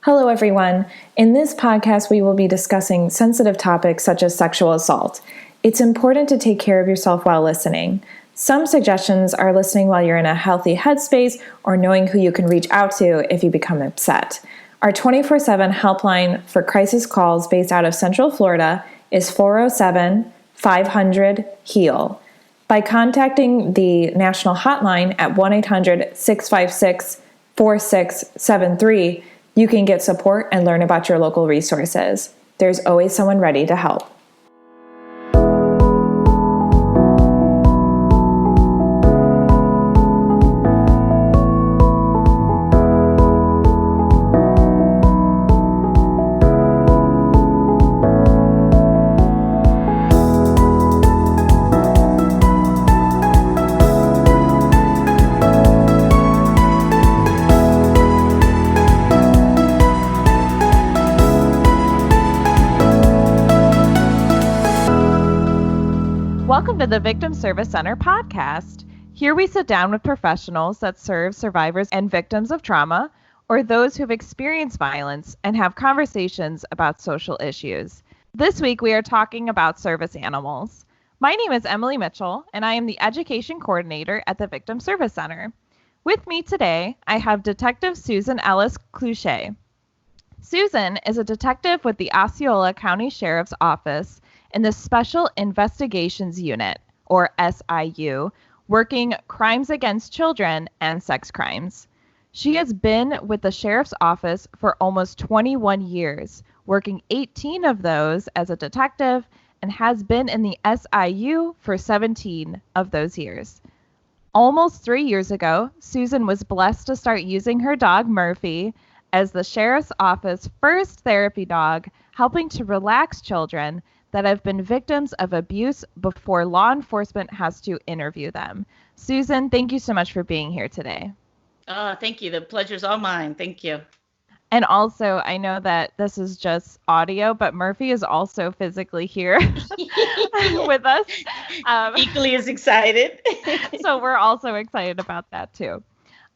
Hello, everyone. In this podcast, we will be discussing sensitive topics such as sexual assault. It's important to take care of yourself while listening. Some suggestions are listening while you're in a healthy headspace or knowing who you can reach out to if you become upset. Our 24/7 helpline for crisis calls based out of Central Florida is 407-500-HEAL. By contacting the national hotline at 1-800-656-4673, you can get support and learn about your local resources. There's always someone ready to help. Welcome to the Victim Service Center podcast. Here we sit down with professionals that serve survivors and victims of trauma or those who've experienced violence and have conversations about social issues. This week we are talking about service animals. My name is Emilie Mitchell and I am the Education Coordinator at the Victim Service Center. With me today, I have Detective Suzanne Ellis Clouchet. Susan is a detective with the Osceola County Sheriff's Office in the Special Investigations Unit, or SIU, working crimes against children and sex crimes. She has been with the Sheriff's Office for almost 21 years, working 18 of those as a detective, and has been in the SIU for 17 of those years. Almost 3 years ago, Susan was blessed to start using her dog, Murphy, as the Sheriff's Office first therapy dog, helping to relax children that have been victims of abuse before law enforcement has to interview them. Susan, thank you so much for being here today. Thank you. The pleasure's all mine. Thank you. And also, I know that this is just audio, but Murphy is also physically here with us. Equally as excited. So we're also excited about that too.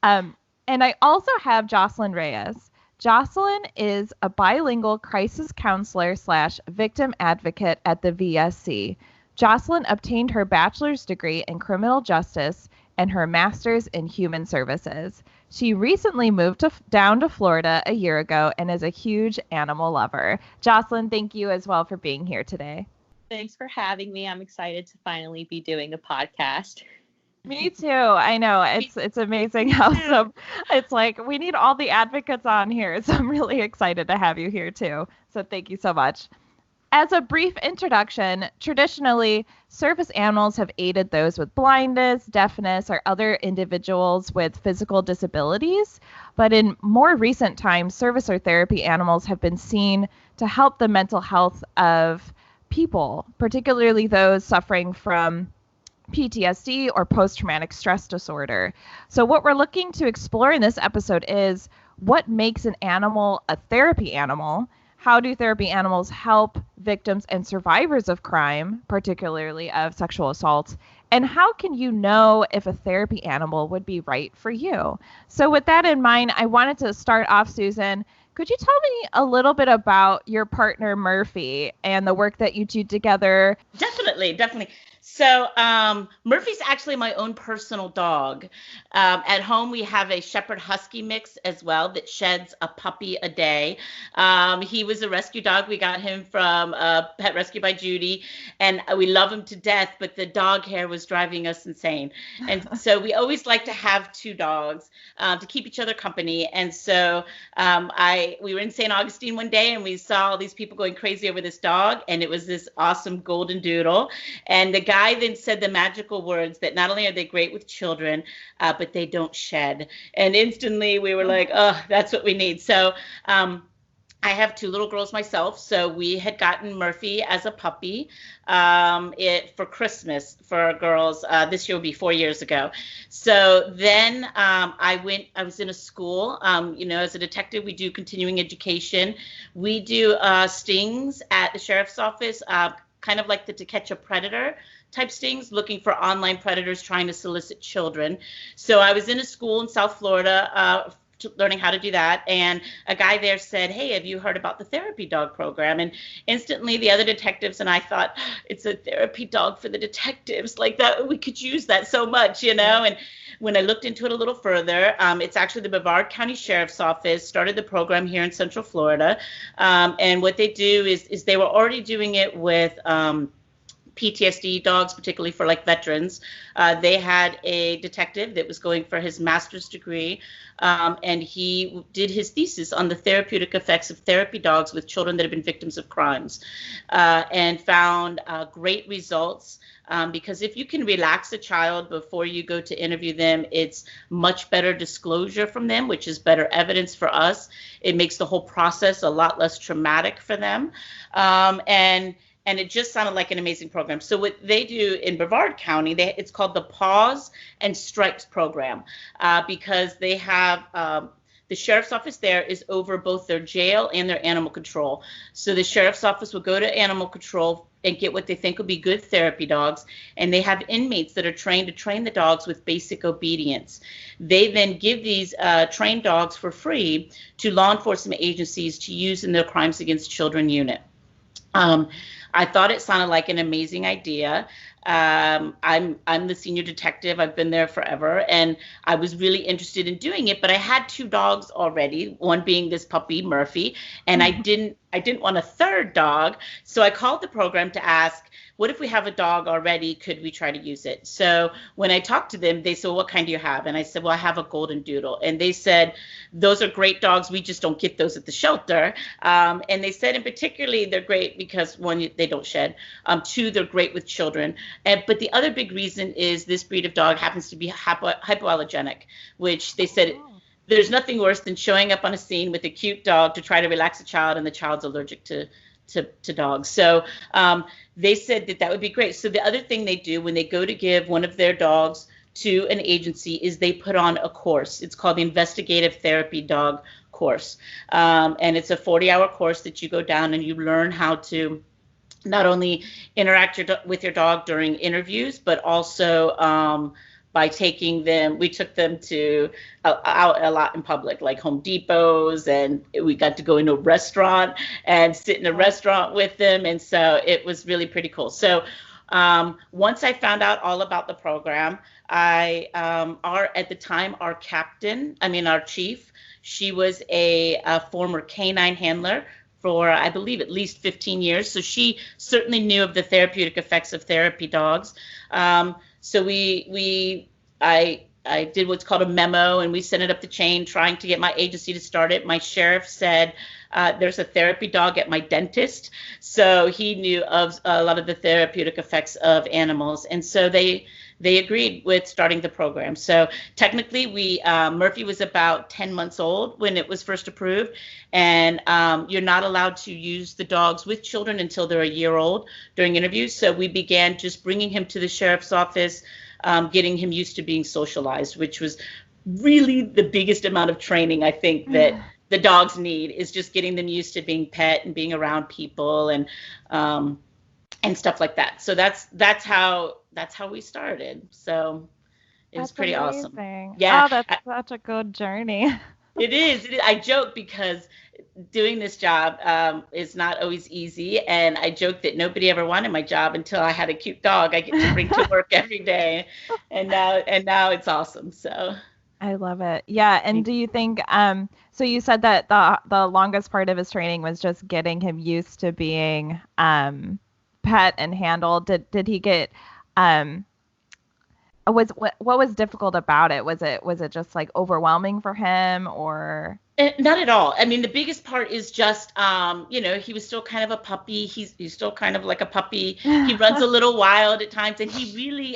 And I also have Jocelyn Rayas. Jocelyn is a bilingual crisis counselor / victim advocate at the VSC. Jocelyn obtained her bachelor's degree in criminal justice and her master's in human services. She recently moved down to Florida a year ago and is a huge animal lover. Jocelyn, thank you as well for being here today. Thanks for having me. I'm excited to finally be doing a podcast. Me too. I know it's amazing how it's like we need all the advocates on here. So I'm really excited to have you here too. So thank you so much. As a brief introduction, traditionally, service animals have aided those with blindness, deafness, or other individuals with physical disabilities. But in more recent times, service or therapy animals have been seen to help the mental health of people, particularly those suffering from PTSD or post-traumatic stress disorder. So what we're looking to explore in this episode is what makes an animal a therapy animal? How do therapy animals help victims and survivors of crime, particularly of sexual assault? And how can you know if a therapy animal would be right for you? So with that in mind, I wanted to start off, Susan. Could you tell me a little bit about your partner, Murphy, and the work that you do together? Definitely. So Murphy's actually my own personal dog. At home, we have a Shepherd Husky mix as well that sheds a puppy a day. He was a rescue dog. We got him from Pet Rescue by Judy, and we love him to death, but the dog hair was driving us insane. And so we always like to have two dogs to keep each other company. And so we were in St. Augustine one day, and we saw all these people going crazy over this dog, and it was this awesome golden doodle. And the guy then said the magical words that not only are they great with children, but they don't shed. And instantly we were like, oh, that's what we need. So I have two little girls myself. So we had gotten Murphy as a puppy for Christmas for our girls. This year will be 4 years ago. So then I was in a school, as a detective, we do continuing education. We do stings at the sheriff's office, kind of like the To Catch a Predator type stings, looking for online predators trying to solicit children. So I was in a school in South Florida learning how to do that. And a guy there said, "Hey, have you heard about the therapy dog program?" And instantly the other detectives and I thought, it's a therapy dog for the detectives. Like that, we could use that so much, And when I looked into it a little further, it's actually the Brevard County Sheriff's Office started the program here in Central Florida. And what they do is they were already doing it with PTSD dogs, particularly for like veterans. They had a detective that was going for his master's degree, and he did his thesis on the therapeutic effects of therapy dogs with children that have been victims of crimes, and found great results. Because if you can relax a child before you go to interview them, it's much better disclosure from them, which is better evidence for us. It makes the whole process a lot less traumatic for them. And it just sounded like an amazing program. So what they do in Brevard County, it's called the Pause and Stripes program, because they have the sheriff's office there is over both their jail and their animal control. So the sheriff's office will go to animal control and get what they think will be good therapy dogs. And they have inmates that are trained to train the dogs with basic obedience. They then give these trained dogs for free to law enforcement agencies to use in their crimes against children unit. I thought it sounded like an amazing idea. I'm the senior detective. I've been there forever, and I was really interested in doing it. But I had 2 dogs already, one being this puppy Murphy, and I didn't want a third dog. So I called the program to ask, what if we have a dog already? Could we try to use it? So when I talked to them, they said, well, what kind do you have? And I said, well, I have a golden doodle. And they said, those are great dogs. We just don't get those at the shelter. And they said, in particularly, they're great because 1, they don't shed. 2, they're great with children. But the other big reason is this breed of dog happens to be hypoallergenic, which they said, there's nothing worse than showing up on a scene with a cute dog to try to relax a child, and the child's allergic to dogs. So they said that would be great. So the other thing they do when they go to give one of their dogs to an agency is they put on a course. It's called the Investigative Therapy Dog course. And it's a 40-hour course that you go down and you learn how to not only interact with your dog during interviews, but also by taking them, we took them to out a lot in public, like Home Depots, and we got to go into a restaurant and sit in a restaurant with them. And so it was really pretty cool. So once I found out all about the program, at the time, our chief, she was a former canine handler for, I believe, at least 15 years. So she certainly knew of the therapeutic effects of therapy dogs. So I did what's called a memo, and we sent it up the chain trying to get my agency to start it. My sheriff said, there's a therapy dog at my dentist. So he knew of a lot of the therapeutic effects of animals. And so they agreed with starting the program. So technically Murphy was about 10 months old when it was first approved. And you're not allowed to use the dogs with children until they're a year old during interviews. So we began just bringing him to the sheriff's office, getting him used to being socialized, which was really the biggest amount of training I think that the dogs need, is just getting them used to being pet and being around people and stuff like that. So that's how we started. So it was pretty awesome. Yeah. Oh, that's such a good journey. It is. I joke because doing this job is not always easy. And I joke that nobody ever wanted my job until I had a cute dog I get to bring to work every day. And now it's awesome. So I love it. Yeah. And do you think, so you said that the longest part of his training was just getting him used to being pet and handled. Did he get, what was difficult about it? Was it just like overwhelming for him, or? Not at all. I mean, the biggest part is just, he was still kind of a puppy. He's still kind of like a puppy. He runs a little wild at times, and he really,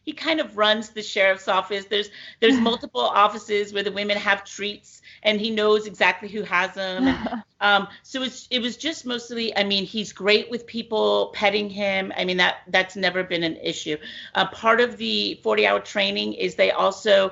he kind of runs the sheriff's office. There's multiple offices where the women have treats, and he knows exactly who has them. And, so it was just mostly, I mean, he's great with people petting him. I mean, that's never been an issue. Part of the 40-hour training is they also,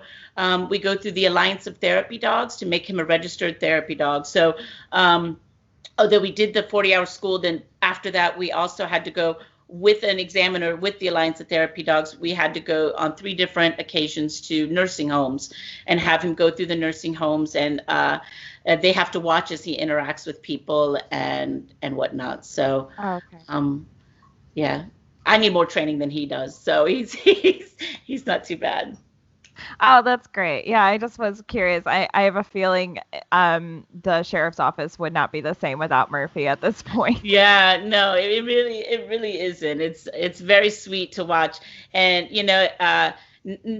we go through the Alliance of Therapy Dogs to make him a registered therapy dog. So although we did the 40-hour school, then after that, we also had to go with an examiner with the Alliance of Therapy Dogs, we had to go on 3 different occasions to nursing homes and have him go through the nursing homes, and they have to watch as he interacts with people and whatnot. So, yeah, I need more training than he does. So he's not too bad. Oh, that's great. Yeah, I just was curious. I have a feeling the sheriff's office would not be the same without Murphy at this point. Yeah, no, it really isn't. It's very sweet to watch. And,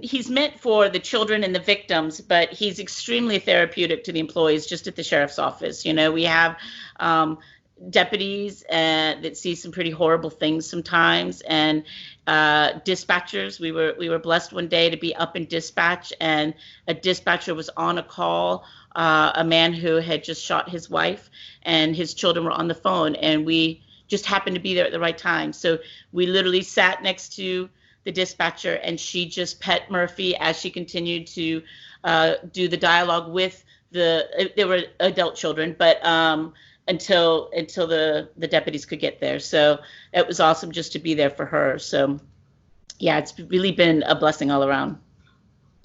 he's meant for the children and the victims, but he's extremely therapeutic to the employees just at the sheriff's office. We have deputies that see some pretty horrible things sometimes, and dispatchers. We were blessed one day to be up in dispatch, and a dispatcher was on a call, a man who had just shot his wife, and his children were on the phone, and we just happened to be there at the right time. So we literally sat next to the dispatcher, and she just pet Murphy as she continued to do the dialogue with they were adult children, but until the deputies could get there. So it was awesome just to be there for her. So yeah, it's really been a blessing all around.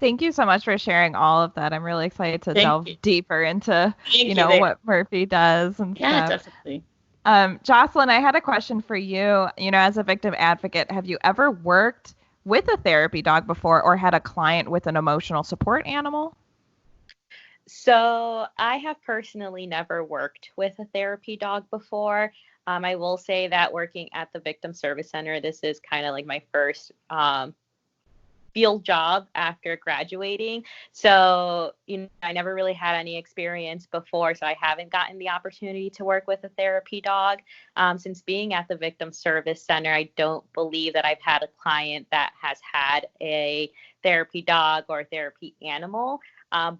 Thank you so much for sharing all of that. I'm really excited to delve deeper into, what Murphy does and stuff. Yeah, definitely. Jocelyn, I had a question for you. As a victim advocate, have you ever worked with a therapy dog before or had a client with an emotional support animal? So I have personally never worked with a therapy dog before. I will say that working at the Victim Service Center, this is kind of like my first field job after graduating. So, I never really had any experience before, so I haven't gotten the opportunity to work with a therapy dog. Since being at the Victim Service Center, I don't believe that I've had a client that has had a therapy dog or a therapy animal.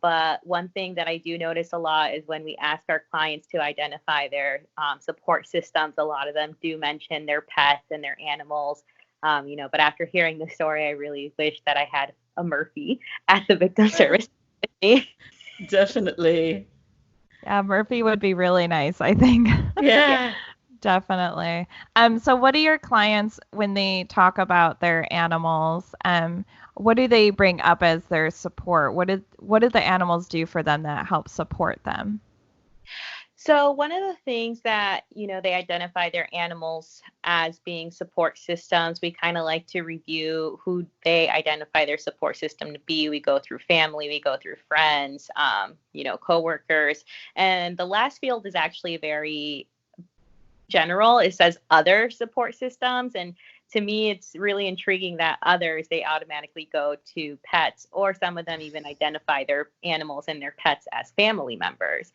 But one thing that I do notice a lot is when we ask our clients to identify their support systems, a lot of them do mention their pets and their animals. But after hearing the story, I really wish that I had a Murphy at the Victim Service. Definitely. Yeah, Murphy would be really nice, I think. Yeah. Definitely. So what do your clients, when they talk about their animals, what do they bring up as their support? What do the animals do for them that helps support them? So one of the things that, they identify their animals as being support systems, we kind of like to review who they identify their support system to be. We go through family, we go through friends, coworkers. And the last field is actually very general. It says other support systems. And to me, it's really intriguing that others, they automatically go to pets, or some of them even identify their animals and their pets as family members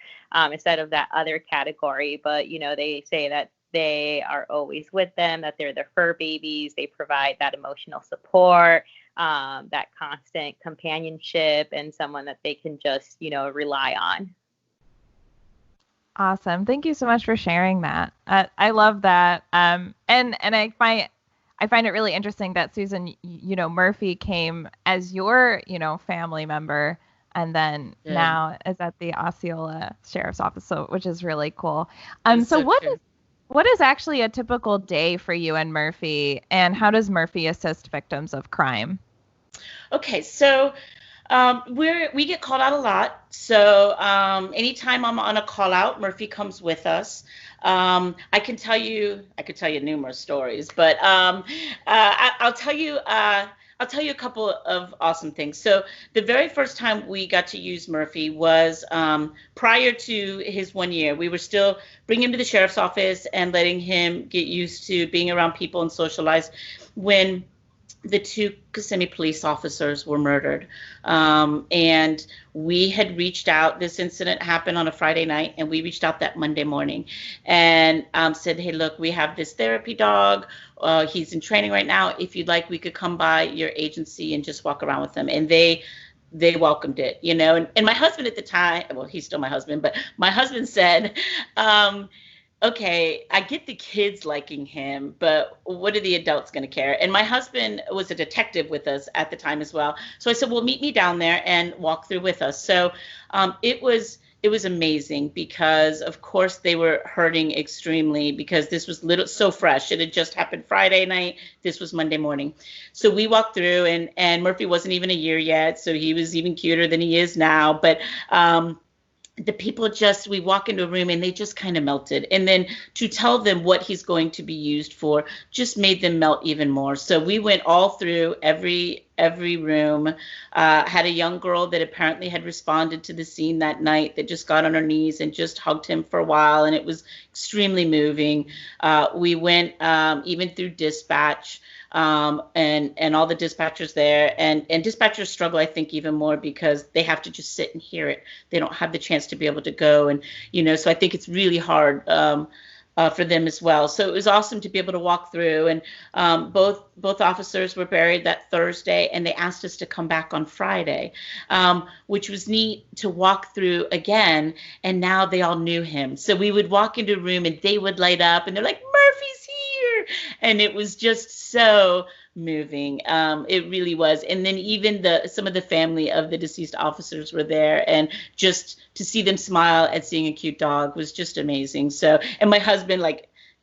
instead of that other category. But, they say that they are always with them, that they're their fur babies. They provide that emotional support, that constant companionship, and someone that they can just, rely on. Awesome. Thank you so much for sharing that. I love that. And I find it really interesting that Susan, Murphy came as your, family member, and then now is at the Osceola Sheriff's Office, which is really cool. So what is actually a typical day for you and Murphy, and how does Murphy assist victims of crime? Okay, so we get called out a lot. So anytime I'm on a call out, Murphy comes with us. I could tell you numerous stories, but I'll tell you a couple of awesome things. So the very first time we got to use Murphy was prior to his 1 year. We were still bringing him to the sheriff's office and letting him get used to being around people and socialize when the 2 Kissimmee police officers were murdered. And we had reached out. This incident happened on a Friday night, and we reached out that Monday morning and said, hey, look, we have this therapy dog. He's in training right now. If you'd like, we could come by your agency and just walk around with him. And they welcomed it, and my husband at the time, well, he's still my husband, but my husband said, okay, I get the kids liking him, but what are the adults going to care? And my husband was a detective with us at the time as well. So I said, well, meet me down there and walk through with us. So it was it was amazing because, of course, they were hurting extremely because this was so fresh. It had just happened Friday night. This was Monday morning. So we walked through, and Murphy wasn't even a year yet, so he was even cuter than he is now. But the people we walk into a room and they just kind of melted. And then to tell them what he's going to be used for just made them melt even more. So we went all through every room, had a young girl that apparently had responded to the scene that night that just got on her knees and just hugged him for a while. And it was extremely moving. We went even through dispatch. And all the dispatchers there, and dispatchers struggle, I think, even more because they have to just sit and hear it. They don't have the chance to be able to go, and so I think it's really hard for them as well. So it was awesome to be able to walk through, and both officers were buried that Thursday, and they asked us to come back on Friday, which was neat to walk through again. And now they all knew him, so we would walk into a room and they would light up, and they're like, "Murphy's here," and it was just so moving. It really was. And then even some of the family of the deceased officers were there, and just to see them smile at seeing a cute dog was just amazing. So, and my husband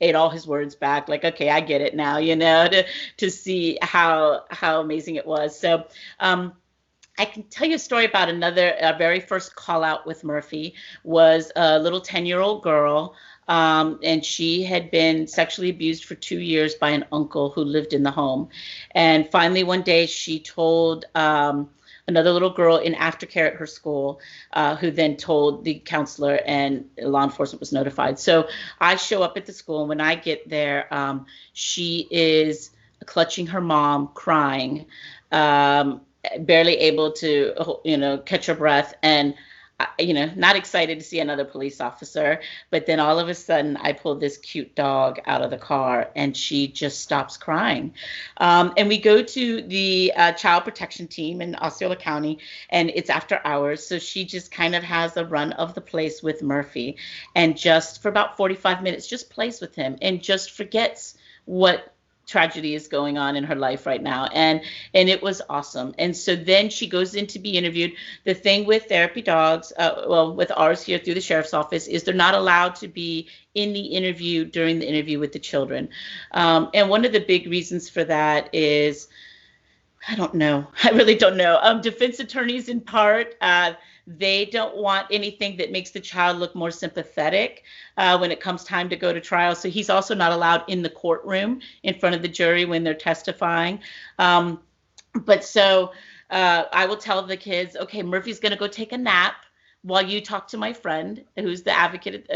ate all his words back, like, okay, I get it now, to see how amazing it was. So I can tell you a story about our very first call out with Murphy was a little 10-year-old girl. And she had been sexually abused for 2 years by an uncle who lived in the home. And finally, one day, she told another little girl in aftercare at her school, who then told the counselor, and law enforcement was notified. So I show up at the school, and when I get there, she is clutching her mom, crying, barely able to, catch her breath, and not excited to see another police officer. But then all of a sudden, I pulled this cute dog out of the car, and she just stops crying. And we go to the child protection team in Osceola County, and it's after hours. So she just kind of has a run of the place with Murphy, and just for about 45 minutes, just plays with him and just forgets what tragedy is going on in her life right now. And it was awesome. And so then she goes in to be interviewed. The thing with therapy dogs, with ours here through the sheriff's office, is they're not allowed to be in the interview during the interview with the children. And one of the big reasons for that is, I don't know. I really don't know. Defense attorneys, in part, they don't want anything that makes the child look more sympathetic when it comes time to go to trial. So he's also not allowed in the courtroom in front of the jury when they're testifying. But so I will tell the kids, okay, Murphy's going to go take a nap while you talk to my friend, who's the advocate,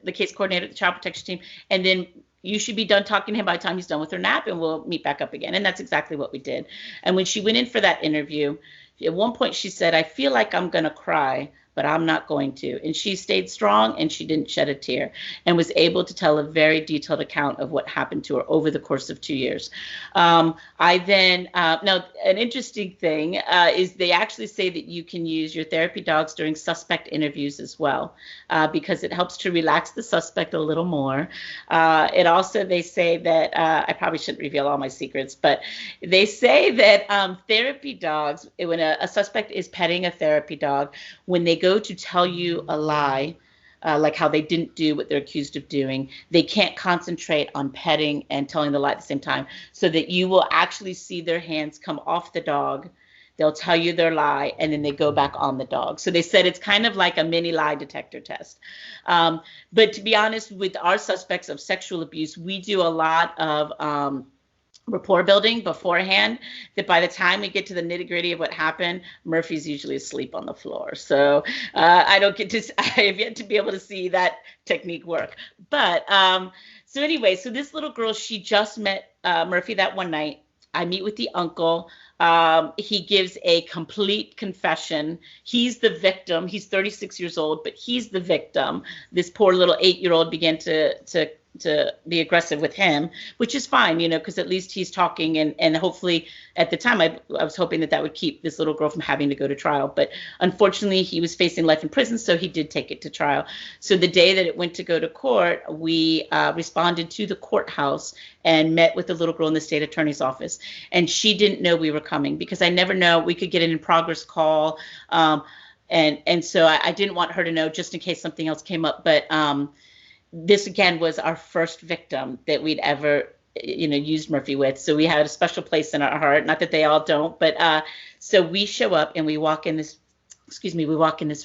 the case coordinator at the child protection team. And then you should be done talking to him by the time he's done with her nap, and we'll meet back up again. And that's exactly what we did. And when she went in for that interview, at one point she said, "I feel like I'm going to cry, but I'm not going to." And she stayed strong, and she didn't shed a tear, and was able to tell a very detailed account of what happened to her over the course of 2 years. I then, now an interesting thing is they actually say that you can use your therapy dogs during suspect interviews as well, because it helps to relax the suspect a little more. It also, they say that, I probably shouldn't reveal all my secrets, but they say that therapy dogs, when a suspect is petting a therapy dog, when they go to tell you a lie, like how they didn't do what they're accused of doing, they can't concentrate on petting and telling the lie at the same time, so that you will actually see their hands come off the dog. They'll tell you their lie, and then they go back on the dog. So they said it's kind of like a mini lie detector test. But to be honest, with our suspects of sexual abuse, we do a lot of rapport building beforehand, that by the time we get to the nitty gritty of what happened, Murphy's usually asleep on the floor. So I have yet to be able to see that technique work. But so anyway, so this little girl, she just met Murphy that one night. I meet with the uncle. He gives a complete confession. He's the victim. He's 36 years old, but he's the victim. This poor little 8-year-old began to be aggressive with him, which is fine, because at least he's talking, and hopefully at the time I was hoping that would keep this little girl from having to go to trial. But unfortunately, he was facing life in prison, so he did take it to trial. So the day that it went to go to court, we responded to the courthouse and met with the little girl in the state attorney's office. And she didn't know we were coming, because I never know, we could get an in progress call. And so I didn't want her to know, just in case something else came up. But this again was our first victim that we'd ever used Murphy with. So we had a special place in our heart. Not that they all don't, but so we show up and we walk in this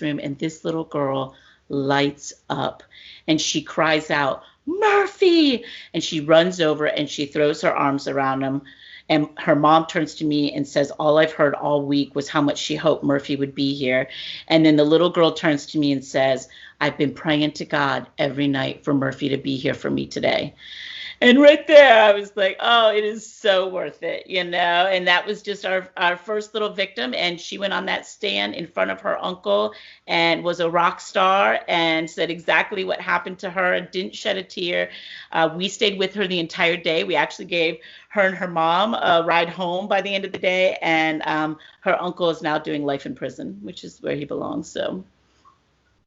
room, and this little girl lights up and she cries out, "Murphy!" And she runs over and she throws her arms around him. And her mom turns to me and says, "All I've heard all week was how much she hoped Murphy would be here." And then the little girl turns to me and says, "I've been praying to God every night for Murphy to be here for me today." And right there, I was like, oh, it is so worth it, And that was just our first little victim. And she went on that stand in front of her uncle and was a rock star and said exactly what happened to her and didn't shed a tear. We stayed with her the entire day. We actually gave her and her mom a ride home by the end of the day. And her uncle is now doing life in prison, which is where he belongs. So.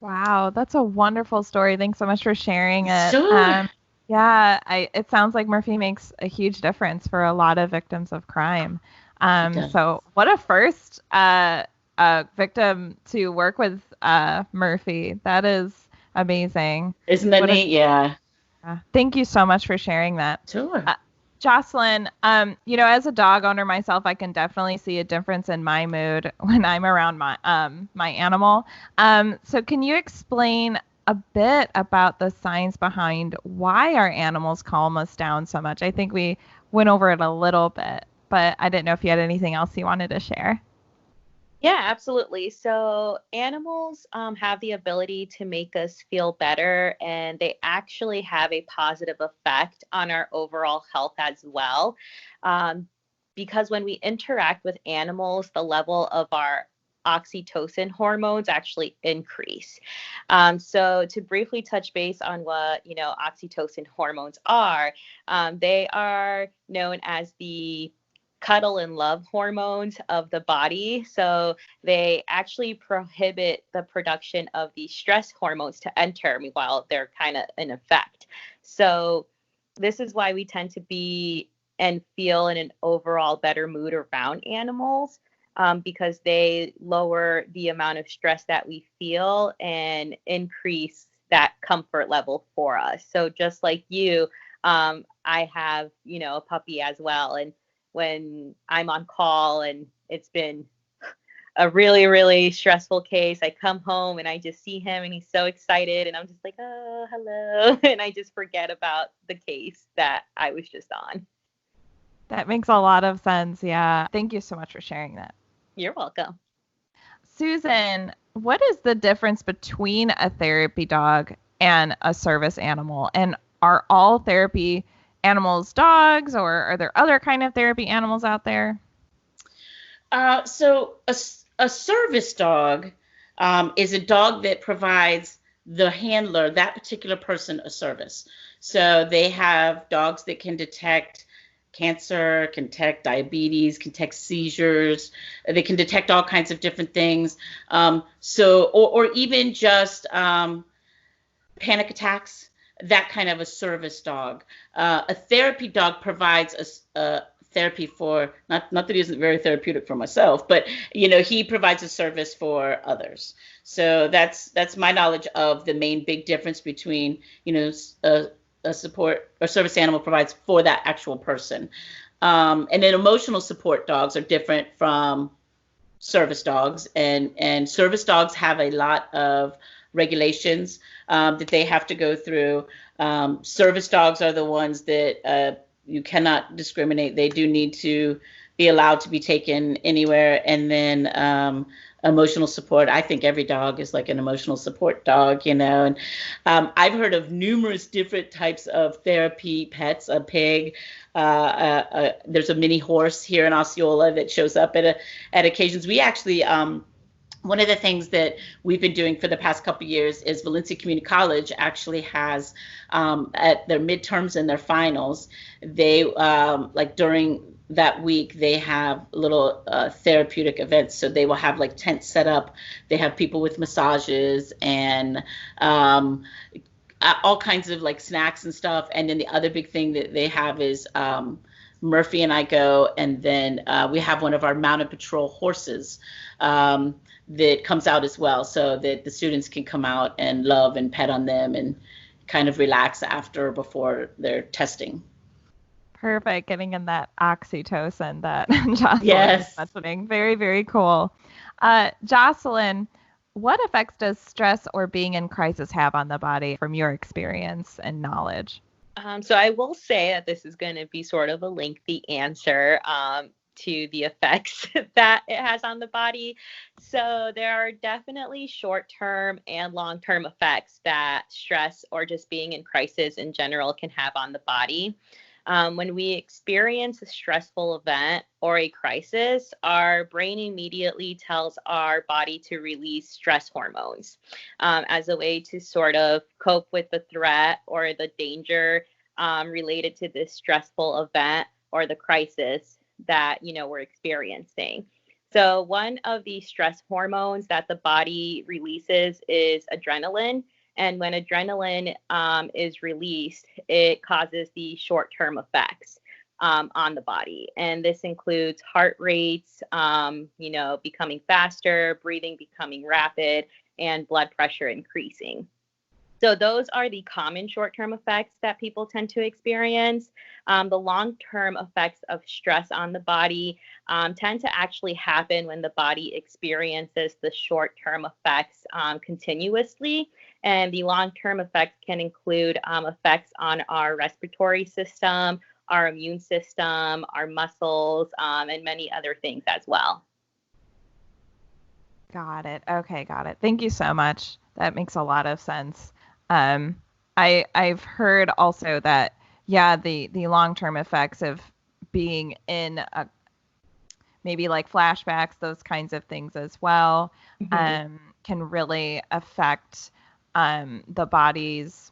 Wow, that's a wonderful story. Thanks so much for sharing it. Sure. Yeah, it sounds like Murphy makes a huge difference for a lot of victims of crime. So what a first victim to work with Murphy. That is amazing. Isn't that neat? Yeah. Thank you so much for sharing that. Sure. Jocelyn, as a dog owner myself, I can definitely see a difference in my mood when I'm around my animal. So can you explain a bit about the science behind why our animals calm us down so much? I think we went over it a little bit, but I didn't know if you had anything else you wanted to share. Yeah, absolutely. So animals have the ability to make us feel better, and they actually have a positive effect on our overall health as well. Because when we interact with animals, the level of our oxytocin hormones actually increase. So to briefly touch base on what, oxytocin hormones are, they are known as the cuddle and love hormones of the body. So they actually prohibit the production of the stress hormones to enter while they're kind of in effect. So this is why we tend to be and feel in an overall better mood around animals. Because they lower the amount of stress that we feel and increase that comfort level for us. So just like you, I have, a puppy as well. And when I'm on call and it's been a really, really stressful case, I come home and I just see him and he's so excited and I'm just like, oh, hello. And I just forget about the case that I was just on. That makes a lot of sense. Yeah. Thank you so much for sharing that. You're welcome. Susan, what is the difference between a therapy dog and a service animal? And are all therapy animals dogs, or are there other kind of therapy animals out there? So a service dog is a dog that provides the handler, that particular person, a service. So they have dogs that can detect cancer, can detect diabetes, can detect seizures. They can detect all kinds of different things. Or even just panic attacks, that kind of a service dog. A therapy dog provides a therapy for, not that he isn't very therapeutic for myself, but he provides a service for others. So that's my knowledge of the main big difference between a support or service animal provides for that actual person. And then emotional support dogs are different from service dogs, and service dogs have a lot of regulations that they have to go through. Service dogs are the ones that you cannot discriminate. They do need to be allowed to be taken anywhere. And then emotional support, I think every dog is like an emotional support dog, and I've heard of numerous different types of therapy pets. A pig, there's a mini horse here in Osceola that shows up at occasions. We actually one of the things that we've been doing for the past couple of years is Valencia Community College actually has at their midterms and their finals, they like during that week, they have little therapeutic events. So they will have like tents set up. They have people with massages and all kinds of like snacks and stuff. And then the other big thing that they have is Murphy and I go, and then we have one of our mounted patrol horses that comes out as well, so that the students can come out and love and pet on them and kind of relax after or before their testing. Perfect. Getting in that oxytocin that Jocelyn Yes. was mentioning. Very, very cool. Jocelyn, what effects does stress or being in crisis have on the body from your experience and knowledge? So I will say that this is going to be sort of a lengthy answer to the effects that it has on the body. So there are definitely short-term and long-term effects that stress or just being in crisis in general can have on the body. When we experience a stressful event or a crisis, our brain immediately tells our body to release stress hormones as a way to sort of cope with the threat or the danger related to this stressful event or the crisis that, we're experiencing. So one of the stress hormones that the body releases is adrenaline. And when adrenaline is released, it causes the short-term effects on the body. And this includes heart rates, becoming faster, breathing becoming rapid, and blood pressure increasing. So those are the common short-term effects that people tend to experience. The long-term effects of stress on the body tend to actually happen when the body experiences the short-term effects continuously. And the long-term effects can include effects on our respiratory system, our immune system, our muscles, and many other things as well. Got it. Okay, got it. Thank you so much. That makes a lot of sense. I've heard also that, the long-term effects of being in maybe like flashbacks, those kinds of things as well, can really affect the body's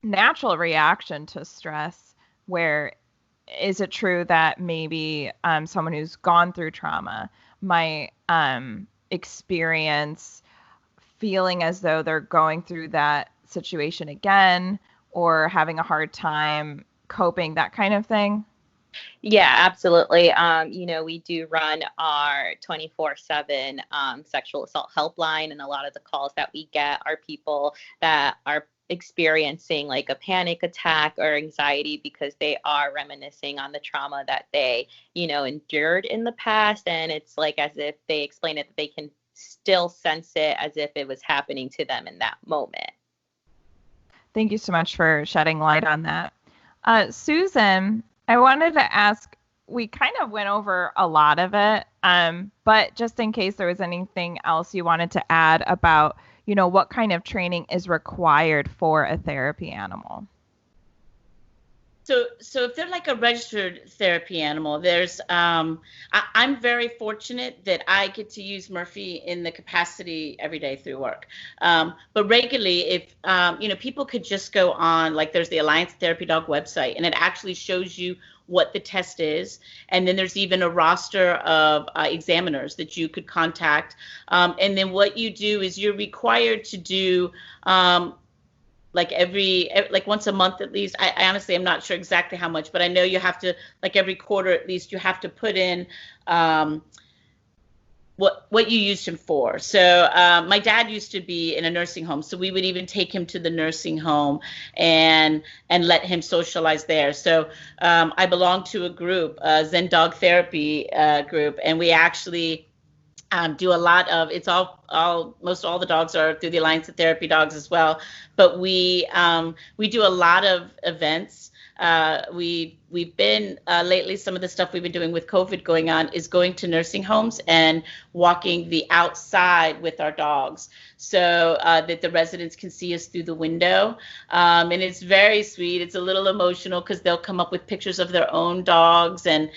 natural reaction to stress. Where is it true that maybe someone who's gone through trauma might experience feeling as though they're going through that situation again or having a hard time coping, that kind of thing? Yeah, absolutely. We do run our 24/7 sexual assault helpline, and a lot of the calls that we get are people that are experiencing like a panic attack or anxiety because they are reminiscing on the trauma that they, endured in the past. And it's like as if they explain it, that they can still sense it as if it was happening to them in that moment. Thank you so much for shedding light on that. Susan, I wanted to ask, we kind of went over a lot of it, but just in case there was anything else you wanted to add about, what kind of training is required for a therapy animal? So if they're like a registered therapy animal, there's I'm very fortunate that I get to use Murphy in the capacity every day through work. But regularly, if people could just go on, like there's the Alliance Therapy Dog website, and it actually shows you what the test is, and then there's even a roster of examiners that you could contact. And then what you do is you're required to do like once a month at least. I honestly am not sure exactly how much, but I know you have to, like every quarter at least, you have to put in what you used him for. So my dad used to be in a nursing home, so we would even take him to the nursing home and let him socialize there. So I belong to a group, Zen Dog Therapy group, and we actually do a lot of, it's most all the dogs are through the Alliance of Therapy Dogs as well, but we do a lot of events. We've been lately, some of the stuff we've been doing with COVID going on is going to nursing homes and walking the outside with our dogs, so that the residents can see us through the window. And it's very sweet. It's a little emotional because they'll come up with pictures of their own dogs and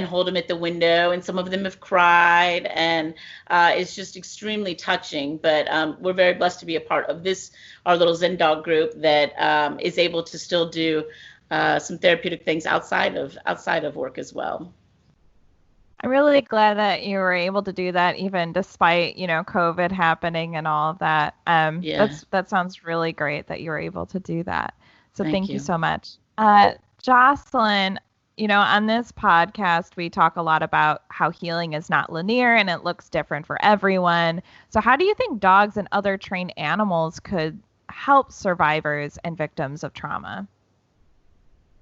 hold them at the window. And some of them have cried, and it's just extremely touching. But we're very blessed to be a part of this, our little Zen Dog group that is able to still do some therapeutic things outside of work as well. I'm really glad that you were able to do that, even despite, COVID happening and all of that. That sounds really great that you were able to do that. So thank you so much. Jocelyn, on this podcast, we talk a lot about how healing is not linear and it looks different for everyone. So how do you think dogs and other trained animals could help survivors and victims of trauma?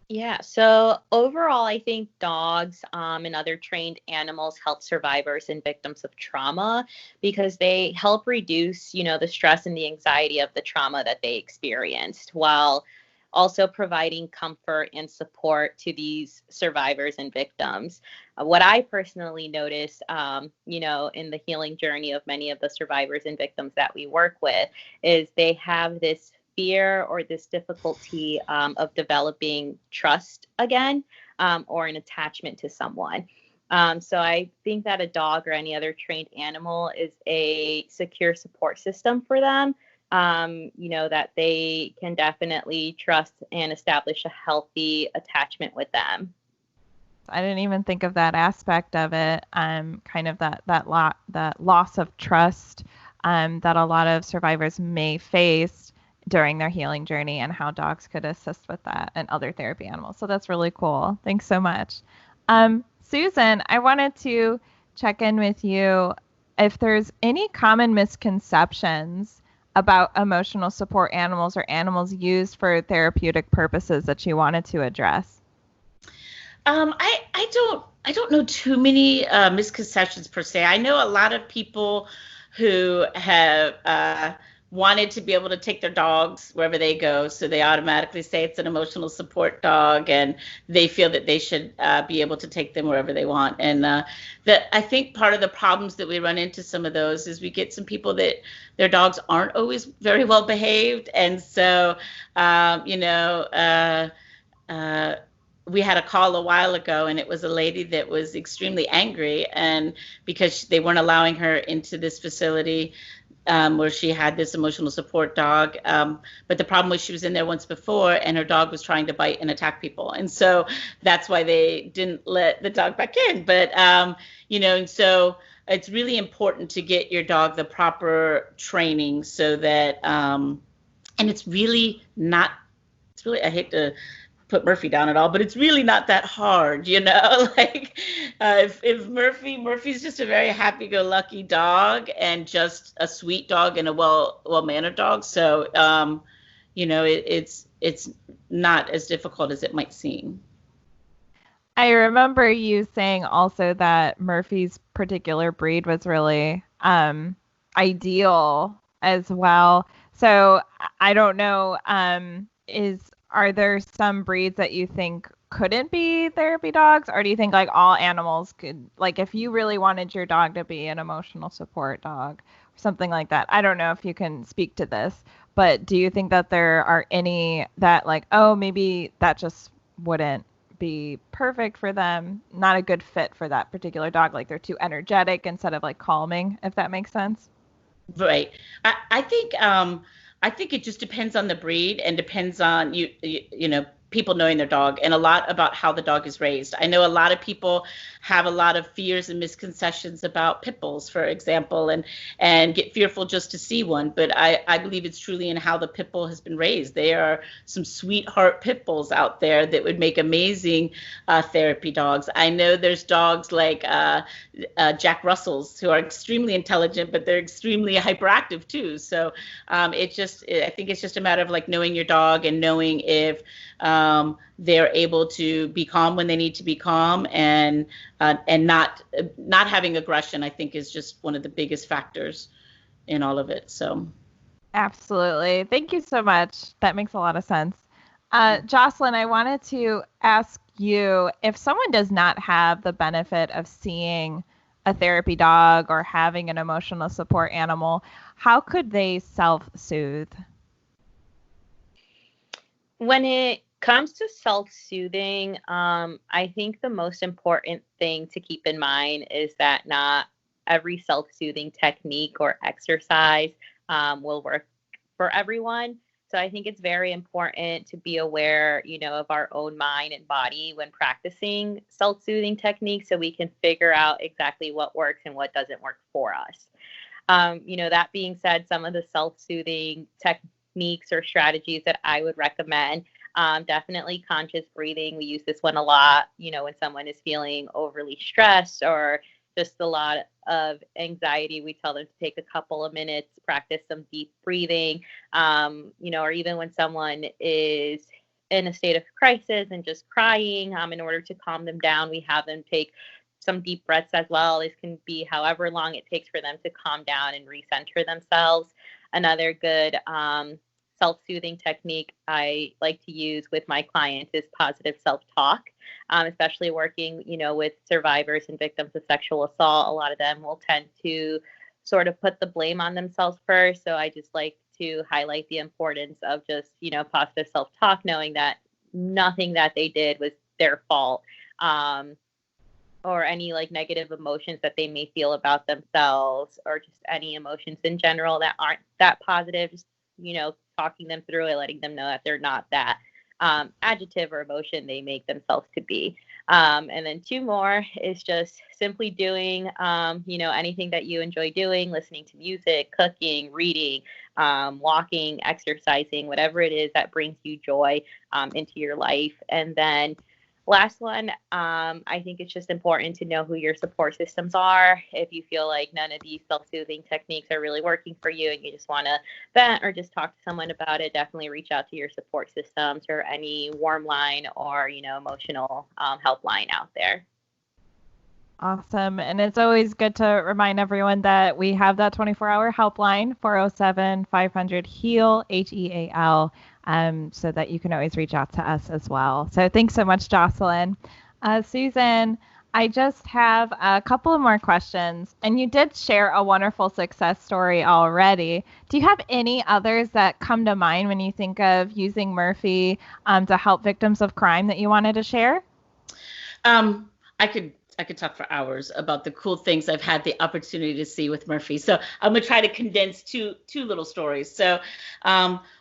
Yeah, so overall, I think dogs and other trained animals help survivors and victims of trauma because they help reduce, the stress and the anxiety of the trauma that they experienced while also providing comfort and support to these survivors and victims. What I personally noticed, in the healing journey of many of the survivors and victims that we work with is they have this fear or this difficulty of developing trust again or an attachment to someone. So I think that a dog or any other trained animal is a secure support system for them, that they can definitely trust and establish a healthy attachment with them. I didn't even think of that aspect of it. Kind of that loss of trust that a lot of survivors may face during their healing journey, and how dogs could assist with that and other therapy animals. So that's really cool. Thanks so much. Susan, I wanted to check in with you if there's any common misconceptions about emotional support animals or animals used for therapeutic purposes that you wanted to address. I don't know too many misconceptions per se. I know a lot of people who have wanted to be able to take their dogs wherever they go, so they automatically say it's an emotional support dog, and they feel that they should be able to take them wherever they want. And that I think part of the problems that we run into some of those is we get some people that their dogs aren't always very well behaved, and so we had a call a while ago, and it was a lady that was extremely angry, and because they weren't allowing her into this facility where she had this emotional support dog. But the problem was she was in there once before, and her dog was trying to bite and attack people. And so that's why they didn't let the dog back in. But, and so it's really important to get your dog the proper training so that, and it's really, I hate to put Murphy down at all, but it's really not that hard, like if Murphy's just a very happy-go-lucky dog and just a sweet dog and a well-mannered dog. So, it's not as difficult as it might seem. I remember you saying also that Murphy's particular breed was really ideal as well. So I don't know, are there some breeds that you think couldn't be therapy dogs, or do you think like all animals could, like if you really wanted your dog to be an emotional support dog or something like that? I don't know if you can speak to this, but do you think that there are any that like, oh, maybe that just wouldn't be perfect for them, not a good fit for that particular dog, like they're too energetic instead of like calming, if that makes sense? Right. I think it just depends on the breed and depends on people knowing their dog and a lot about how the dog is raised. I know a lot of people have a lot of fears and misconceptions about pit bulls, for example, and get fearful just to see one. But I believe it's truly in how the pit bull has been raised. There are some sweetheart pit bulls out there that would make amazing therapy dogs. I know there's dogs like Jack Russells who are extremely intelligent, but they're extremely hyperactive too. So I think it's just a matter of like knowing your dog and knowing if they're able to be calm when they need to be calm and not having aggression. I think is just one of the biggest factors in all of it. So absolutely. Thank you so much. That makes a lot of sense. Jocelyn, I wanted to ask you, if someone does not have the benefit of seeing a therapy dog or having an emotional support animal, how could they self-soothe? When it comes to self-soothing, I think the most important thing to keep in mind is that not every self-soothing technique or exercise will work for everyone. So I think it's very important to be aware, of our own mind and body when practicing self-soothing techniques so we can figure out exactly what works and what doesn't work for us. That being said, some of the self-soothing techniques or strategies that I would recommend Definitely conscious breathing. We use this one a lot, when someone is feeling overly stressed or just a lot of anxiety. We tell them to take a couple of minutes, practice some deep breathing, or even when someone is in a state of crisis and just crying, in order to calm them down, we have them take some deep breaths as well. This can be however long it takes for them to calm down and recenter themselves. Another good self-soothing technique I like to use with my clients is positive self-talk, especially working, with survivors and victims of sexual assault. A lot of them will tend to sort of put the blame on themselves first. So I just like to highlight the importance of just, positive self-talk, knowing that nothing that they did was their fault, or any like negative emotions that they may feel about themselves, or just any emotions in general that aren't that positive. Just, talking them through it, letting them know that they're not that adjective or emotion they make themselves to be. And then 2 more is just simply doing, anything that you enjoy doing, listening to music, cooking, reading, walking, exercising, whatever it is that brings you joy into your life. And then last one, I think it's just important to know who your support systems are. If you feel like none of these self-soothing techniques are really working for you and you just want to vent or just talk to someone about it, definitely reach out to your support systems or any warm line or, emotional helpline out there. Awesome. And it's always good to remind everyone that we have that 24-hour helpline, 407-500-HEAL, HEAL, so that you can always reach out to us as well. So thanks so much, Jocelyn. Suzanne, I just have a couple of more questions. And you did share a wonderful success story already. Do you have any others that come to mind when you think of using Murphy to help victims of crime that you wanted to share? I could talk for hours about the cool things I've had the opportunity to see with Murphy. So I'm going to try to condense two little stories. So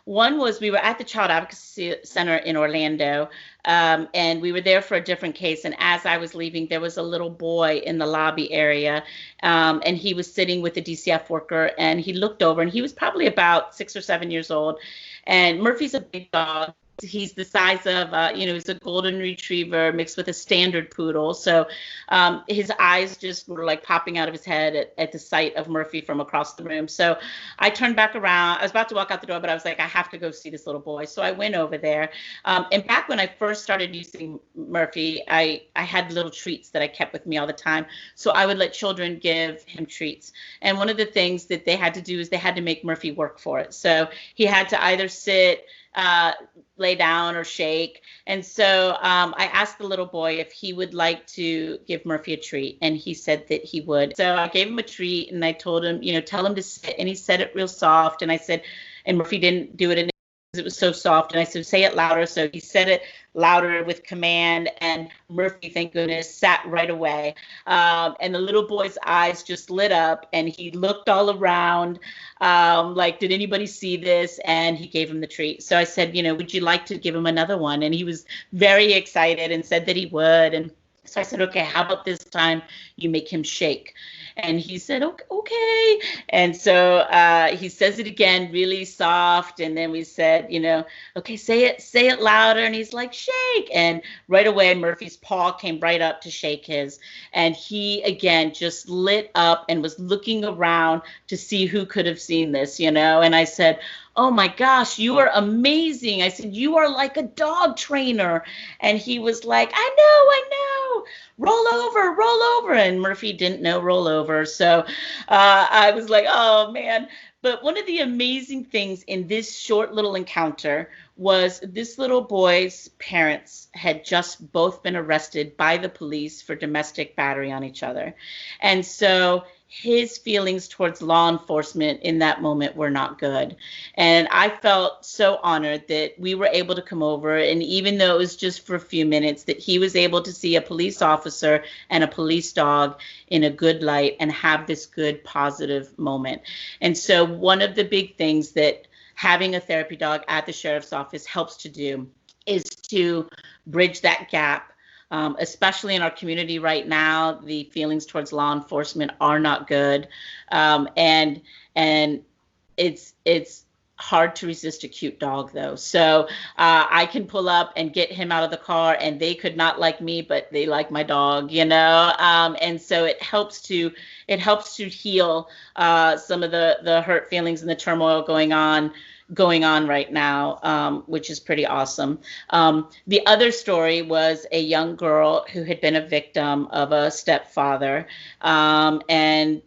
one was we were at the Child Advocacy Center in Orlando, and we were there for a different case. And as I was leaving, there was a little boy in the lobby area, and he was sitting with a DCF worker, and he looked over, and he was probably about 6 or 7 years old. And Murphy's a big dog. He's the size of, he's a golden retriever mixed with a standard poodle. So his eyes just were like popping out of his head at the sight of Murphy from across the room. So I turned back around. I was about to walk out the door, but I was like, I have to go see this little boy. So I went over there. And back when I first started using Murphy, I had little treats that I kept with me all the time. So I would let children give him treats. And one of the things that they had to do is they had to make Murphy work for it. So he had to either sit, lay down, or shake. And so I asked the little boy if he would like to give Murphy a treat, and he said that he would. So I gave him a treat, and I told him, tell him to sit, and he said it real soft. And I said, and Murphy didn't do it, it was so soft. And I said, say it louder. So he said it louder with command, and Murphy, thank goodness, sat right away. And the little boy's eyes just lit up, and he looked all around, like, did anybody see this? And he gave him the treat. So I said, would you like to give him another one? And he was very excited and said that he would. And so I said, okay, how about this time you make him shake? And he said, okay. And so he says it again, really soft. And then we said, okay, say it louder. And he's like, shake. And right away, Murphy's paw came right up to shake his. And he, again, just lit up and was looking around to see who could have seen this, And I said, oh my gosh, you are amazing. I said, you are like a dog trainer. And he was like, I know. Roll over. And Murphy didn't know roll over. So I was like, oh man. But one of the amazing things in this short little encounter was this little boy's parents had just both been arrested by the police for domestic battery on each other. And so his feelings towards law enforcement in that moment were not good. And I felt so honored that we were able to come over. And even though it was just for a few minutes, that he was able to see a police officer and a police dog in a good light and have this good, positive moment. And so one of the big things that having a therapy dog at the sheriff's office helps to do is to bridge that gap. Especially in our community right now, the feelings towards law enforcement are not good, and it's hard to resist a cute dog, though. So I can pull up and get him out of the car, and they could not like me, but they like my dog, and so it helps to heal some of the hurt feelings and the turmoil going on right now, which is pretty awesome. The other story was a young girl who had been a victim of a stepfather, and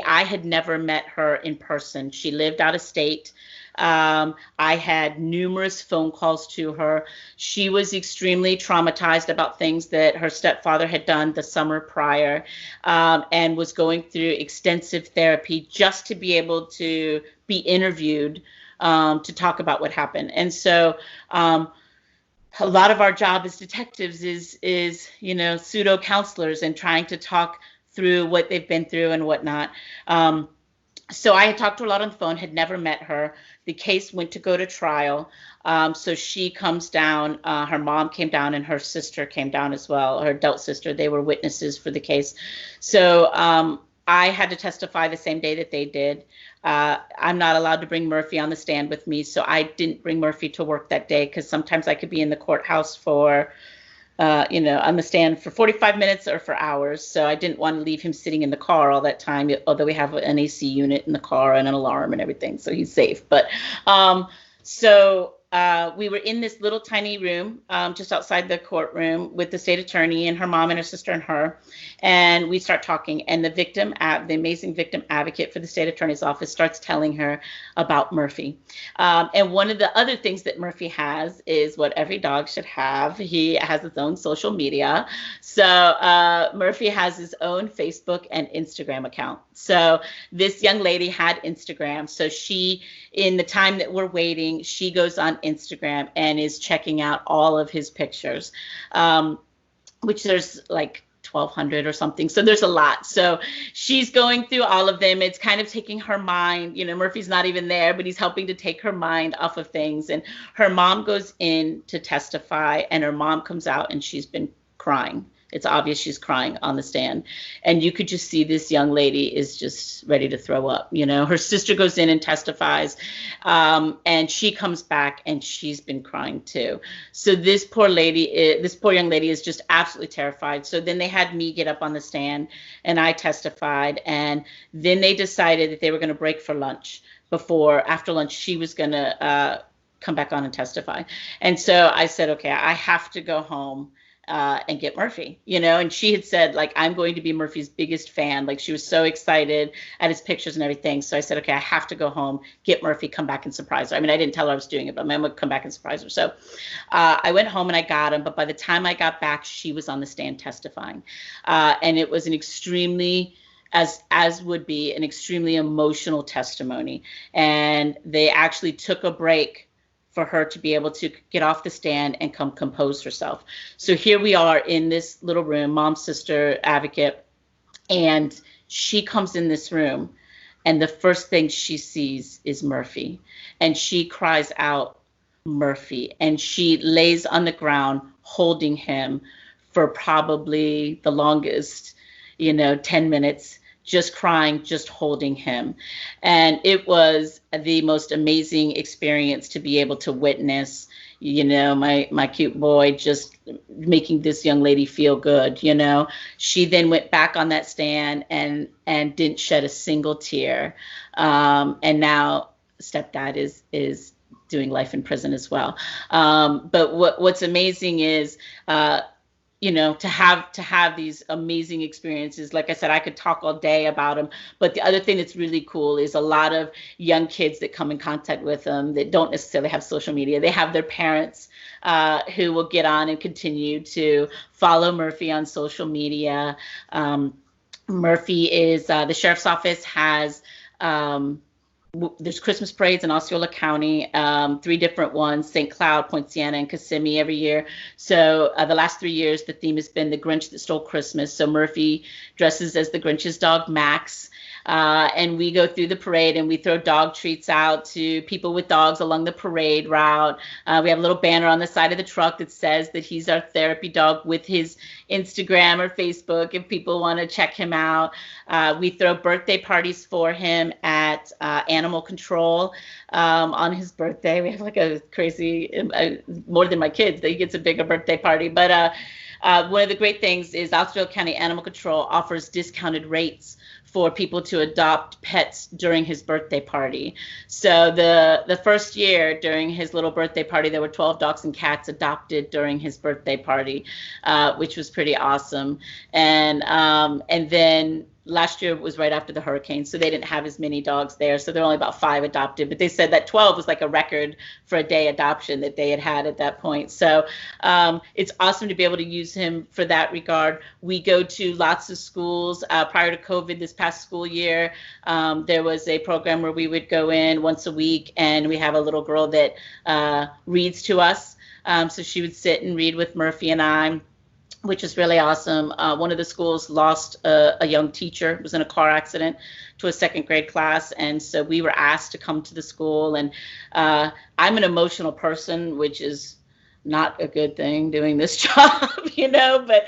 I had never met her in person. She lived out of state. I had numerous phone calls to her. She was extremely traumatized about things that her stepfather had done the summer prior, and was going through extensive therapy just to be able to be interviewed to talk about what happened. And so a lot of our job as detectives is pseudo counselors and trying to talk through what they've been through and whatnot. So I had talked to her a lot on the phone, had never met her. The case went to go to trial. So she comes down, her mom came down, and her sister came down as well, her adult sister. They were witnesses for the case. So I had to testify the same day that they did. I'm not allowed to bring Murphy on the stand with me, so I didn't bring Murphy to work that day because sometimes I could be in the courthouse for, on the stand for 45 minutes or for hours. So I didn't want to leave him sitting in the car all that time, although we have an AC unit in the car and an alarm and everything, so he's safe. But we were in this little tiny room just outside the courtroom with the state attorney and her mom and her sister and her, and we start talking, and the amazing victim advocate for the state attorney's office starts telling her about Murphy. And one of the other things that Murphy has is what every dog should have. He has his own social media. So Murphy has his own Facebook and Instagram account. So this young lady had Instagram. So she, in the time that we're waiting, she goes on Instagram and is checking out all of his pictures, which there's like 1,200 or something. So there's a lot. So she's going through all of them. It's kind of taking her mind. Murphy's not even there, but he's helping to take her mind off of things. And her mom goes in to testify, and her mom comes out, and she's been crying. It's obvious she's crying on the stand. And you could just see this young lady is just ready to throw up. Her sister goes in and testifies, and she comes back and she's been crying too. So this poor young lady is just absolutely terrified. So then they had me get up on the stand and I testified. And then they decided that they were going to break for lunch. After lunch, she was going to come back on and testify. And so I said, okay, I have to go home and get Murphy, and she had said, like, I'm going to be Murphy's biggest fan. Like, she was so excited at his pictures and everything. So I said, okay, I have to go home, get Murphy, come back and surprise her. I mean, I didn't tell her I was doing it, but I'm going to come back and surprise her. So I went home and I got him. But by the time I got back, she was on the stand testifying. And it was an extremely, as would be, an extremely emotional testimony. And they actually took a break for her to be able to get off the stand and come compose herself. So here we are in this little room, mom, sister, advocate, and she comes in this room, and the first thing she sees is Murphy, and she cries out, Murphy, and she lays on the ground holding him for probably the longest, 10 minutes, just crying, just holding him. And it was the most amazing experience to be able to witness, my cute boy just making this young lady feel good. She then went back on that stand and didn't shed a single tear. And now stepdad is doing life in prison as well. But what's amazing is, to have these amazing experiences. Like I said, I could talk all day about them. But the other thing that's really cool is a lot of young kids that come in contact with them that don't necessarily have social media. They have their parents who will get on and continue to follow Murphy on social media. Murphy is, the sheriff's office has, there's Christmas parades in Osceola County, 3 different ones, St. Cloud, Point Siena, and Kissimmee every year. So the last 3 years, the theme has been the Grinch that stole Christmas. So Murphy dresses as the Grinch's dog, Max. And we go through the parade and we throw dog treats out to people with dogs along the parade route. We have a little banner on the side of the truck that says that he's our therapy dog with his Instagram or Facebook if people want to check him out. We throw birthday parties for him at Animal Control on his birthday. We have like a crazy, more than my kids, he gets a bigger birthday party. But one of the great things is Osceola County Animal Control offers discounted rates for people to adopt pets during his birthday party. So the first year during his little birthday party, there were 12 dogs and cats adopted during his birthday party, which was pretty awesome. And then last year was right after the hurricane, so they didn't have as many dogs there. So there were only about 5 adopted, but they said that 12 was like a record for a day adoption that they had at that point. So it's awesome to be able to use him for that regard. We go to lots of schools. Prior to COVID, this past school year, there was a program where we would go in once a week, and we have a little girl that reads to us. So she would sit and read with Murphy and I, which is really awesome. One of the schools lost a young teacher, was in a car accident, to a 2nd grade class. And so we were asked to come to the school. And I'm an emotional person, which is not a good thing doing this job, but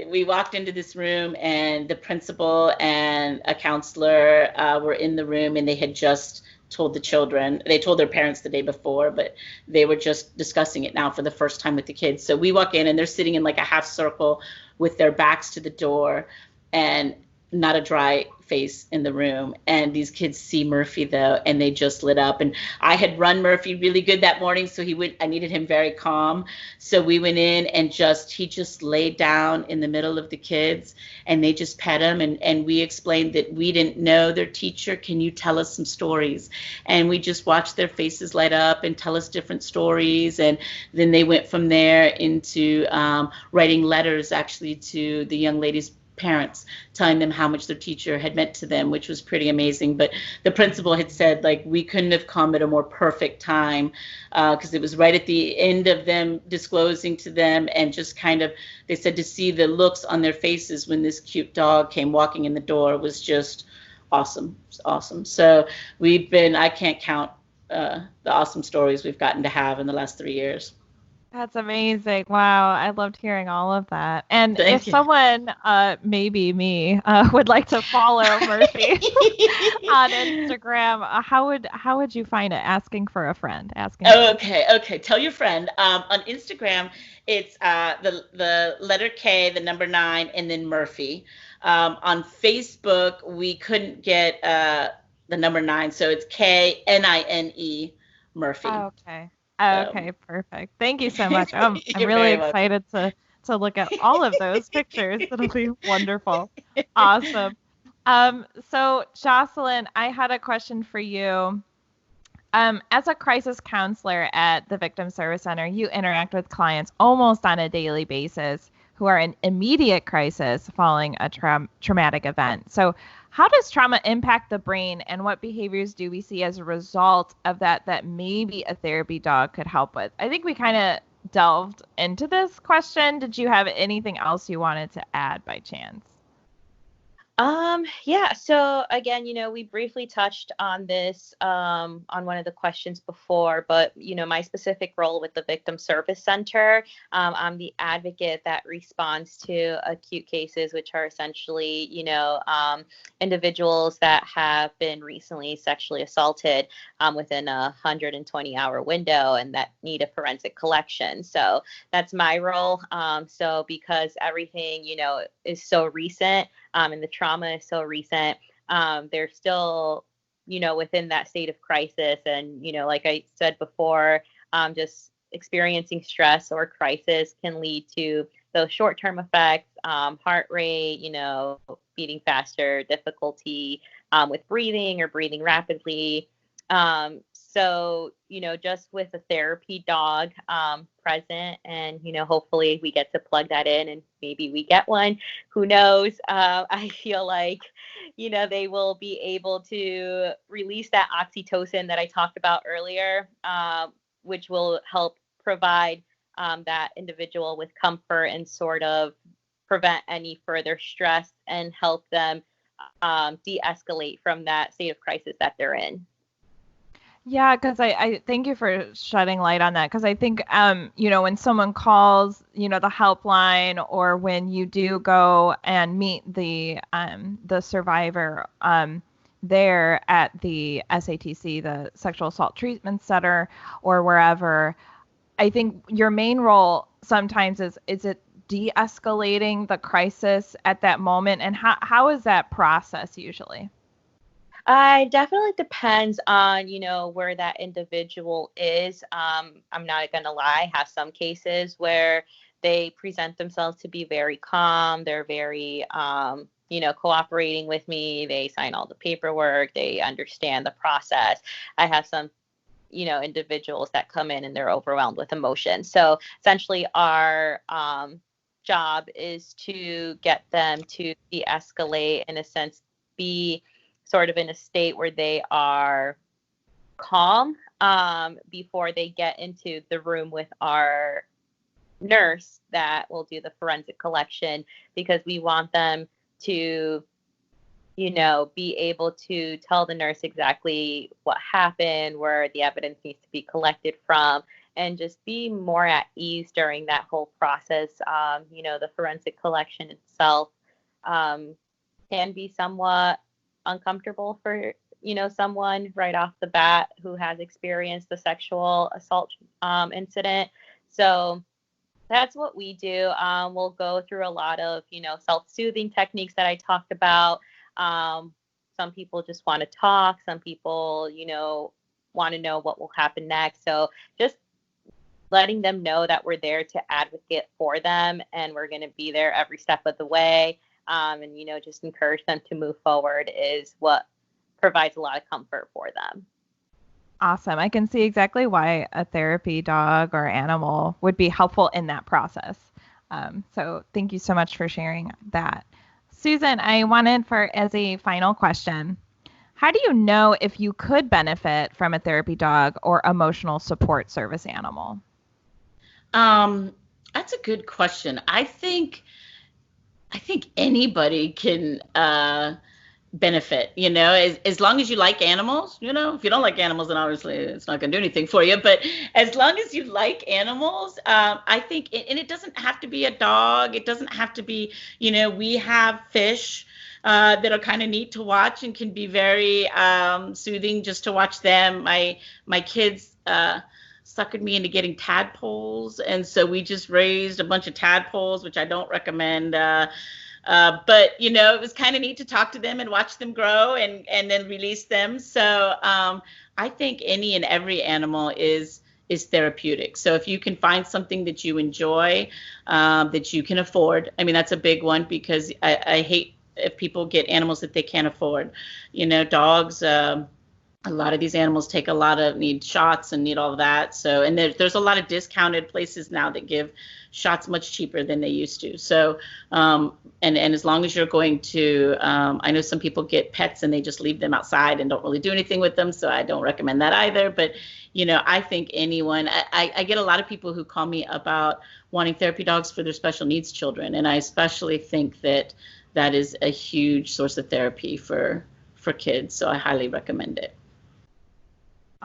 we walked into this room and the principal and a counselor were in the room, and they had just told their parents the day before, but they were just discussing it now for the first time with the kids. So we walk in and they're sitting in like a half circle with their backs to the door and not a dry face in the room. And these kids see Murphy though, and they just lit up. And I had run Murphy really good that morning, so I needed him very calm. So we went in and he just laid down in the middle of the kids, and they just pet him. And we explained that we didn't know their teacher. Can you tell us some stories? And we just watched their faces light up and tell us different stories. And then they went from there into writing letters actually to the young lady's parents, telling them how much their teacher had meant to them, which was pretty amazing. But the principal had said, like, we couldn't have come at a more perfect time, because it was right at the end of them disclosing to them, and just kind of, they said to see the looks on their faces when this cute dog came walking in the door was just awesome. It was awesome. So I can't count the awesome stories we've gotten to have in the last 3 years. That's amazing. Wow. I loved hearing all of that. And Thank if you. someone, maybe me, would like to follow Murphy on Instagram, how would you find it? Asking for a friend. Okay. Tell your friend. On Instagram, it's the letter K, the number 9, and then Murphy. On Facebook, we couldn't get the number 9, so it's KNINE Murphy. Okay. Okay, perfect. Thank you so much. I'm You're really very excited to look at all of those pictures. It'll be wonderful. Awesome. So Jocelyn, I had a question for you. As a crisis counselor at the Victim Service Center, you interact with clients almost on a daily basis who are in immediate crisis following a traumatic event. So how does trauma impact the brain, and what behaviors do we see as a result of that maybe a therapy dog could help with? I think we kind of delved into this question. Did you have anything else you wanted to add by chance? Yeah. So again, we briefly touched on this on one of the questions before, but my specific role with the Victim Service Center, I'm the advocate that responds to acute cases, which are essentially, individuals that have been recently sexually assaulted within a 120-hour window and that need a forensic collection. So that's my role. So because everything, is so recent, and the trauma is so recent, they're still, within that state of crisis. And, like I said before, just experiencing stress or crisis can lead to those short-term effects, heart rate, beating faster, difficulty with breathing or breathing rapidly. So, just with a therapy dog present, and, hopefully we get to plug that in and maybe we get one, who knows, I feel like, they will be able to release that oxytocin that I talked about earlier, which will help provide that individual with comfort and sort of prevent any further stress and help them de-escalate from that state of crisis that they're in. Yeah, because I thank you for shedding light on that. Because I think, when someone calls, the helpline, or when you do go and meet the survivor there at the SATC, the Sexual Assault Treatment Center, or wherever, I think your main role sometimes is it de-escalating the crisis at that moment, and how is that process usually? It definitely depends on, where that individual is. I'm not going to lie, I have some cases where they present themselves to be very calm. They're very, cooperating with me. They sign all the paperwork. They understand the process. I have some, individuals that come in and they're overwhelmed with emotion. So essentially our job is to get them to de-escalate, in a sense, be sort of in a state where they are calm before they get into the room with our nurse that will do the forensic collection, because we want them to, be able to tell the nurse exactly what happened, where the evidence needs to be collected from, and just be more at ease during that whole process. The forensic collection itself can be somewhat uncomfortable for someone right off the bat who has experienced the sexual assault incident. So that's what we do. We'll go through a lot of self-soothing techniques that I talked about. Some people just want to talk. Some people want to know what will happen next. So just letting them know that we're there to advocate for them, and we're going to be there every step of the way. And just encourage them to move forward is what provides a lot of comfort for them. Awesome. I can see exactly why a therapy dog or animal would be helpful in that process. So thank you so much for sharing that. Susan, I wanted as a final question, how do you know if you could benefit from a therapy dog or emotional support service animal? That's a good question. I think anybody can benefit, as long as you like animals. If you don't like animals, then obviously it's not going to do anything for you. But as long as you like animals, I think, and it doesn't have to be a dog. It doesn't have to be, we have fish that are kind of neat to watch and can be very soothing just to watch them. My kids suckered me into getting tadpoles, and so we just raised a bunch of tadpoles, which I don't recommend. But it was kind of neat to talk to them and watch them grow and then release them. So I think any and every animal is therapeutic. So if you can find something that you enjoy, that you can afford, I mean, that's a big one, because I hate if people get animals that they can't afford. Dogs, a lot of these animals need shots and need all of that. So, and there's a lot of discounted places now that give shots much cheaper than they used to. So, and as long as you're going to, I know some people get pets and they just leave them outside and don't really do anything with them. So I don't recommend that either. But, I think anyone, I get a lot of people who call me about wanting therapy dogs for their special needs children. And I especially think that is a huge source of therapy for kids. So I highly recommend it.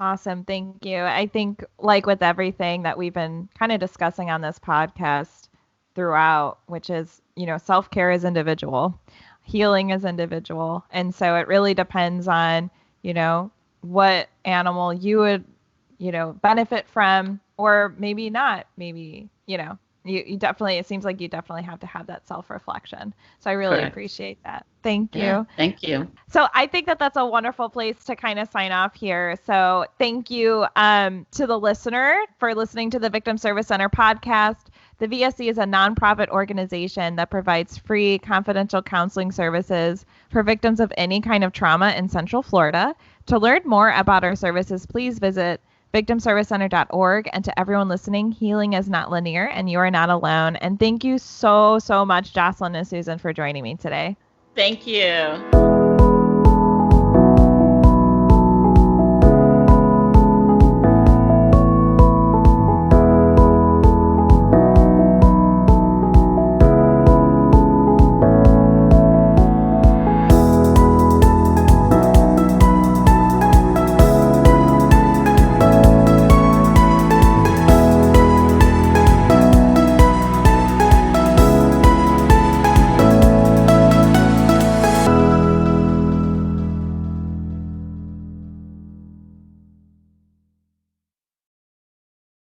Awesome. Thank you. I think, like with everything that we've been kind of discussing on this podcast throughout, which is, self-care is individual, healing is individual. And so it really depends on, what animal you would, benefit from, or maybe not. Maybe, you definitely, it seems like you definitely have to have that self-reflection. So I really Correct. appreciate that. Thank you. Yeah, thank you. So I think that that's a wonderful place to kind of sign off here. So thank you to the listener for listening to the Victim Service Center podcast. The VSC is a nonprofit organization that provides free confidential counseling services for victims of any kind of trauma in Central Florida. To learn more about our services, please visit victimservicecenter.org. And to everyone listening, healing is not linear and you are not alone. And thank you so, so much, Jocelyn and Susan, for joining me today. Thank you.